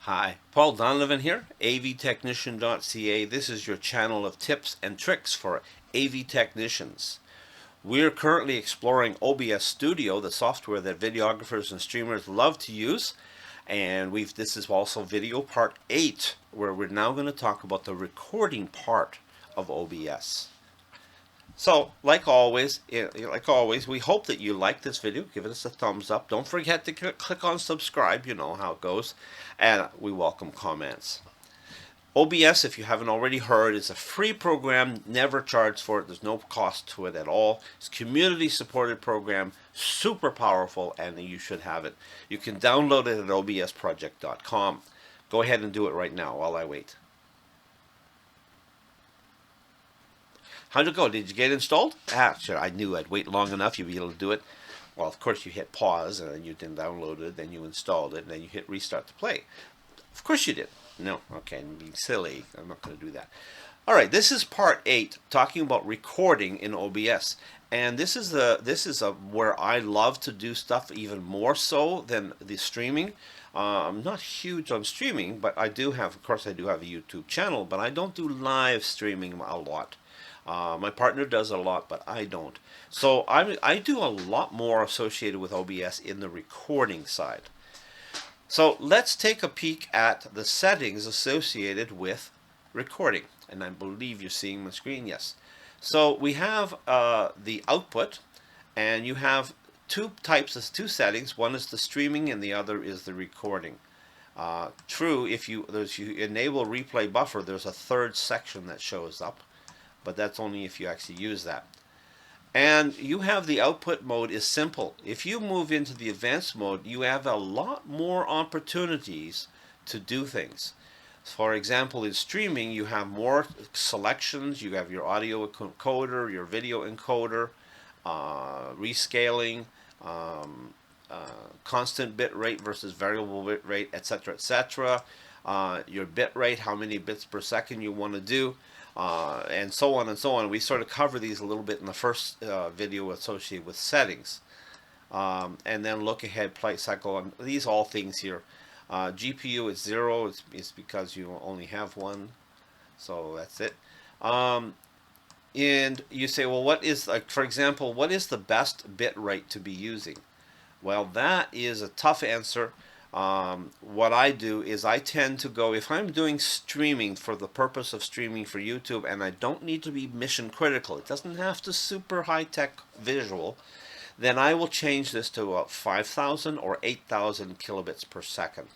Hi, Paul Donovan here, avtechnician.ca. This is your channel of tips and tricks for AV technicians. We're currently exploring OBS Studio, the software that videographers and streamers love to use. And this is also video part 8, where we're now going to talk about the recording part of OBS. So, like always, we hope that you like this video. Give us a thumbs up. Don't forget to click on subscribe. You know how it goes. And we welcome comments. OBS, if you haven't already heard, is a free program. Never charged for it. There's no cost to it at all. It's a community-supported program, super powerful, and you should have it. You can download it at obsproject.com. Go ahead and do it right now while I wait. How'd it go? Did you get installed? Sure, I knew I'd wait long enough you'd be able to do it. Well, of course you hit pause and then you didn't download it, then you installed it, and then you hit restart to play. Of course you did. No, okay, I'm being silly. I'm not going to do that. All right, this is part 8, talking about recording in OBS. And this is where I love to do stuff even more so than the streaming. I'm not huge on streaming, but I do have, of course, I do have a YouTube channel, but I don't do live streaming a lot. My partner does a lot, but I don't. So I do a lot more associated with OBS in the recording side. So let's take a peek at the settings associated with recording. And I believe you're seeing my screen, yes. So we have the output, and you have two settings. One is the streaming and the other is the recording. True, if you enable replay buffer, there's a third section that shows up, but that's only if you actually use that. And you have the output mode is simple. If you move into the advanced mode, you have a lot more opportunities to do things. For example, in streaming, you have more selections. You have your audio encoder, your video encoder, rescaling, constant bit rate versus variable bit rate, etc., etc. Your bit rate, how many bits per second you want to do. And so on and so on. We sort of cover these a little bit in the first video associated with settings. And then look ahead, play cycle, and these all things here. GPU is 0, it's because you only have one, so that's it. And you say, well, what is, like, for example, what is the best bit rate to be using? Well, that is a tough answer. What I do is I tend to go, if I'm doing streaming for the purpose of streaming for YouTube, and I don't need to be mission critical, it doesn't have to super high-tech visual, then I will change this to about 5,000 or 8,000 kilobits per second.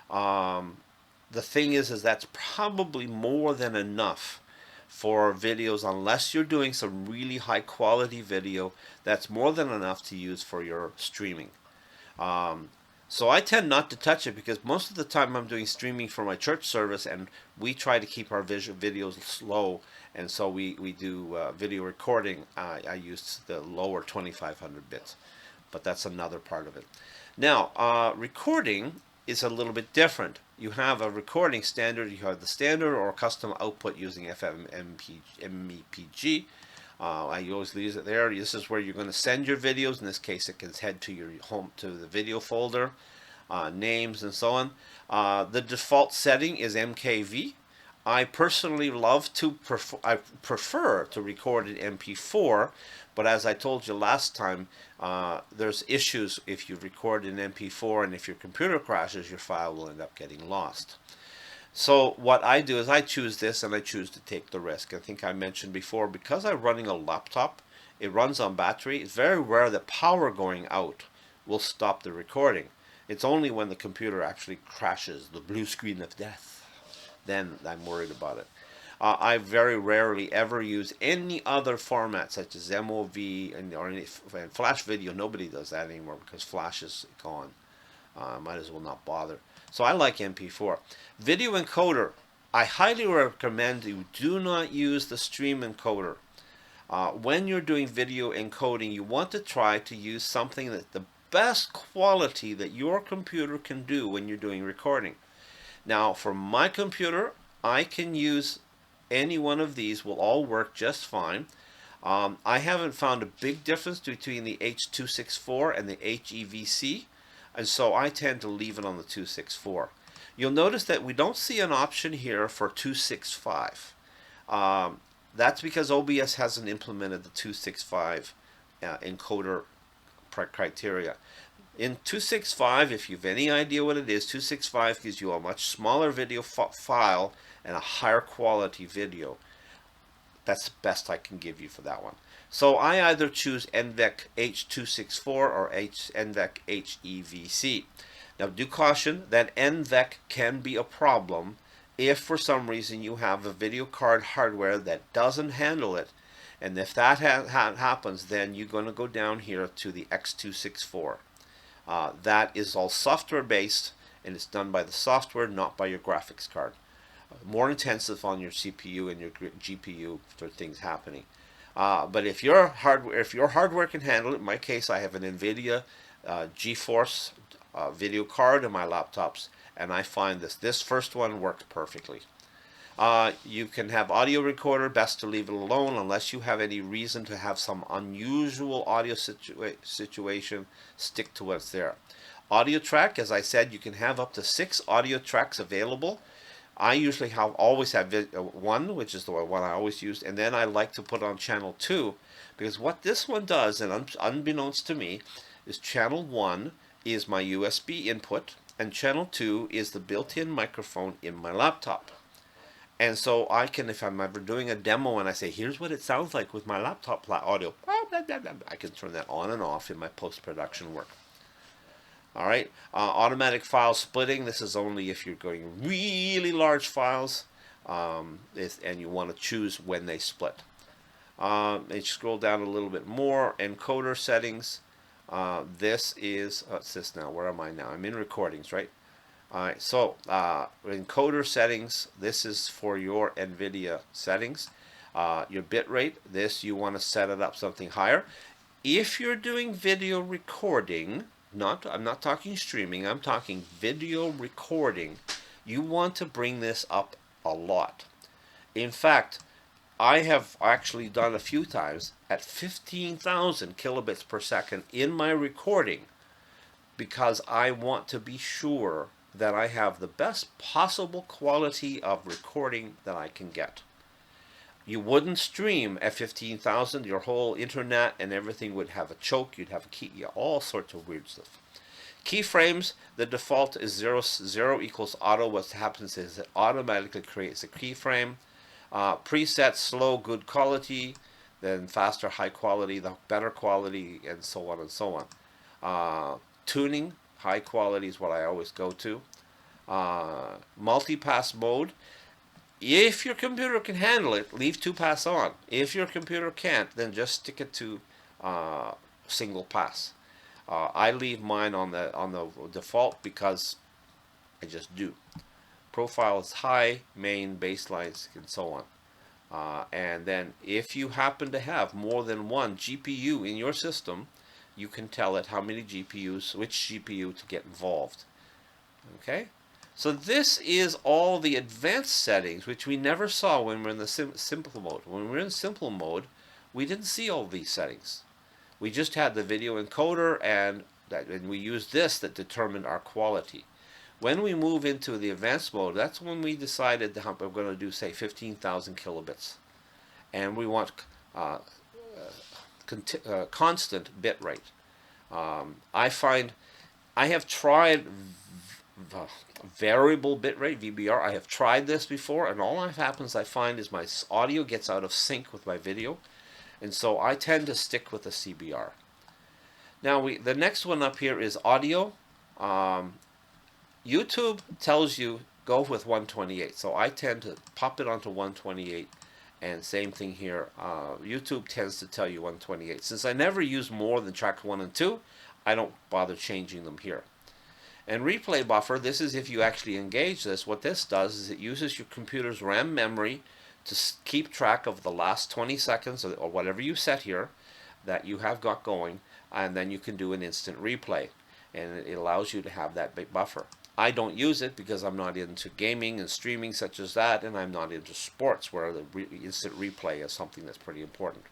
The thing is that's probably more than enough for videos, unless you're doing some really high quality video. That's more than enough to use for your streaming. So I tend not to touch it because most of the time I'm doing streaming for my church service, and we try to keep our videos slow, and so we do video recording. I use the lower 2500 bits, but that's another part of it. Now, recording is a little bit different. You have a recording standard. You have the standard or custom output using MEPG. I always leave it there. This is where you're going to send your videos. In this case, it can head to your home, to the video folder, names, and so on. The default setting is MKV. I personally prefer to record in MP4, but as I told you last time, there's issues if you record in MP4, and if your computer crashes, your file will end up getting lost. So what I do is I choose this, and I choose to take the risk. I think I mentioned before, because I'm running a laptop, it runs on battery. It's very rare that power going out will stop the recording. It's only when the computer actually crashes, the blue screen of death, then I'm worried about it. I very rarely ever use any other format such as MOV and Flash video. Nobody does that anymore because Flash is gone. Might as well not bother. So I like MP4. Video encoder. I highly recommend you do not use the stream encoder. When you're doing video encoding, you want to try to use something that the best quality that your computer can do when you're doing recording. Now, for my computer, I can use any one of these. Will all work just fine. I haven't found a big difference between the H.264 and the HEVC. And so I tend to leave it on the 264. You'll notice that we don't see an option here for 265. That's because OBS hasn't implemented the 265 encoder criteria. In 265, if you've any idea what it is, 265 gives you a much smaller video file and a higher quality video. That's the best I can give you for that one. So I either choose NVEC H264 or NVEC HEVC. Now do caution that NVEC can be a problem if for some reason you have a video card hardware that doesn't handle it. And if that happens, then you're going to go down here to the X264. That is all software based, and it's done by the software, not by your graphics card. More intensive on your CPU and your GPU for things happening. But if your hardware can handle it, in my case, I have an NVIDIA GeForce video card in my laptops, and I find this first one worked perfectly. You can have audio recorder, best to leave it alone unless you have any reason to have some unusual audio situation, stick to what's there. Audio track, as I said, you can have up to 6 audio tracks available. I usually always have one, which is the one I always use, and then I like to put on channel 2, because what this one does, and unbeknownst to me, is channel 1 is my USB input, and channel 2 is the built-in microphone in my laptop. And so I can, if I'm ever doing a demo and I say, here's what it sounds like with my laptop audio, I can turn that on and off in my post-production work. All right, automatic file splitting. This is only if you're going really large files and you want to choose when they split. And you scroll down a little bit more, encoder settings. This is, what's this now? Where am I now? I'm in recordings, right? Alright, so encoder settings, this is for your NVIDIA settings. Your bit rate, this you want to set it up something higher. If you're doing video recording, I'm not talking streaming, I'm talking video recording, you want to bring this up a lot. In fact, I have actually done a few times at 15,000 kilobits per second in my recording, because I want to be sure that I have the best possible quality of recording that I can get. You wouldn't stream at 15,000, your whole internet and everything would have a choke, you'd have a key, all sorts of weird stuff. Keyframes, the default is 0 equals auto. What happens is it automatically creates a keyframe. Presets, slow, good quality, then faster, high quality, the better quality, and so on and so on. Tuning, high quality is what I always go to. Multipass mode. If your computer can handle it, leave 2-pass on. If your computer can't, then just stick it to single pass. I leave mine on the default because I just do. Profile is high, main, baselines, and so on. And then if you happen to have more than one GPU in your system, you can tell it how many GPUs, which GPU to get involved. Okay? So this is all the advanced settings, which we never saw when we're in the simple mode. When we're in simple mode, we didn't see all these settings. We just had the video encoder, and we used this that determined our quality. When we move into the advanced mode, that's when we decided that we're going to do, say, 15,000 kilobits. And we want constant bit rate. I find I have tried variable bitrate, VBR. I have tried this before, and all that happens, I find, is my audio gets out of sync with my video, and so I tend to stick with the CBR. Now, the next one up here is audio. YouTube tells you go with 128, so I tend to pop it onto 128, and same thing here. YouTube tends to tell you 128. Since I never use more than track 1 and 2, I don't bother changing them here. And replay buffer, this is if you actually engage this. What this does is it uses your computer's RAM memory to keep track of the last 20 seconds or whatever you set here that you have got going, and then you can do an instant replay, and it allows you to have that big buffer. I don't use it because I'm not into gaming and streaming such as that, and I'm not into sports where the instant replay is something that's pretty important.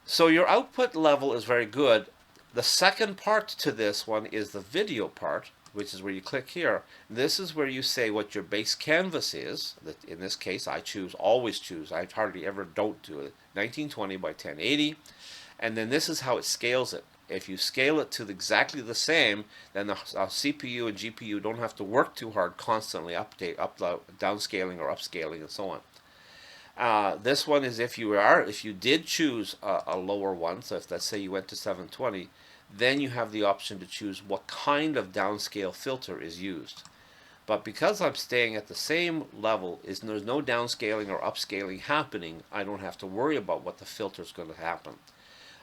So your output level is very good. The second part to this one is the video part, which is where you click here. This is where you say what your base canvas is. In this case, I always choose, I hardly ever don't do it, 1920 by 1080. And then this is how it scales it. If you scale it to exactly the same, then the CPU and GPU don't have to work too hard constantly downscaling or upscaling and so on. This one is if you did choose a lower one, so if let's say you went to 720, then you have the option to choose what kind of downscale filter is used. But because I'm staying at the same level, there's no downscaling or upscaling happening, I don't have to worry about what the filter is going to happen.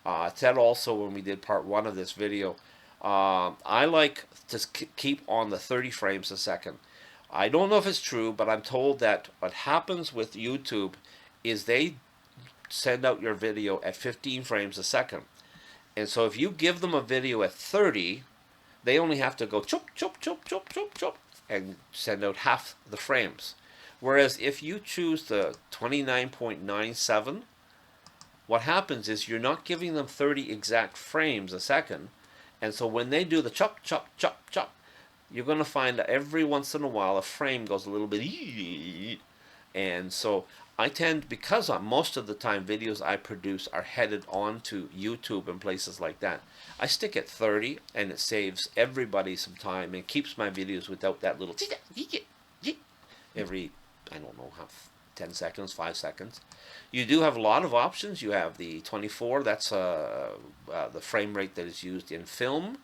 I said also when we did part 1 of this video, I like to keep on the 30 frames a second. I don't know if it's true, but I'm told that what happens with YouTube is they send out your video at 15 frames a second. And so if you give them a video at 30, they only have to go chop, chop, chop, chop, chop, chop, and send out half the frames. Whereas if you choose the 29.97, what happens is you're not giving them 30 exact frames a second, and so when they do the chop, chop, chop, chop, you're going to find that every once in a while a frame goes a little bit, and so I tend, because most of the time videos I produce are headed on to YouTube and places like that, I stick at 30, and it saves everybody some time and keeps my videos without that little every, I don't know, 10 seconds, 5 seconds. You do have a lot of options. You have the 24, that's the frame rate that is used in film.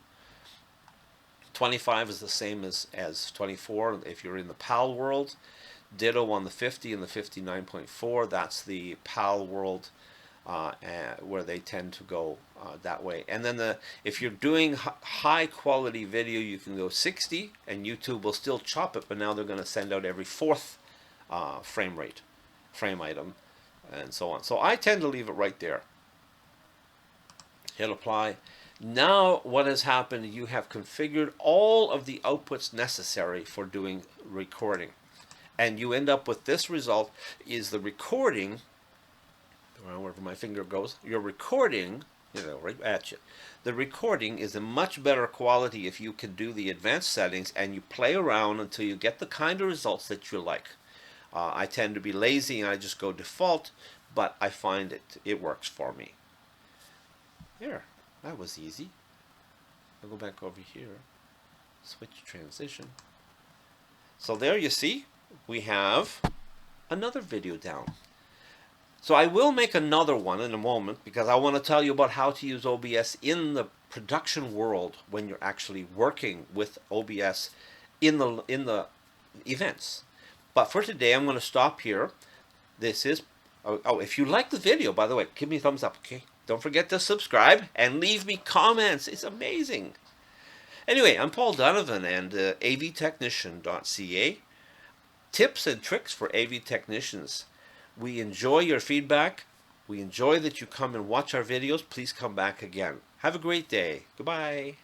25 is the same as 24 if you're in the PAL world. Ditto on the 50 and the 59.4, that's the PAL world where they tend to go that way. And then if you're doing high quality video, you can go 60 and YouTube will still chop it, but now they're going to send out every 4th frame item, and so on. So I tend to leave it right there. Hit apply. Now what has happened, you have configured all of the outputs necessary for doing recording. And you end up with this result, is the recording, wherever my finger goes, your recording, right at you. The recording is a much better quality if you can do the advanced settings and you play around until you get the kind of results that you like. I tend to be lazy and I just go default, but I find it works for me. Here, that was easy. I'll go back over here, switch transition. So there you see, we have another video down. So I will make another one in a moment because I want to tell you about how to use OBS in the production world when you're actually working with OBS in the events. But for today, I'm going to stop here. This is, if you like the video, by the way, give me a thumbs up, okay? Don't forget to subscribe and leave me comments. It's amazing. Anyway, I'm Paul Donovan and avtechnician.ca. Tips and tricks for AV technicians. We enjoy your feedback. We enjoy that you come and watch our videos. Please come back again. Have a great day. Goodbye.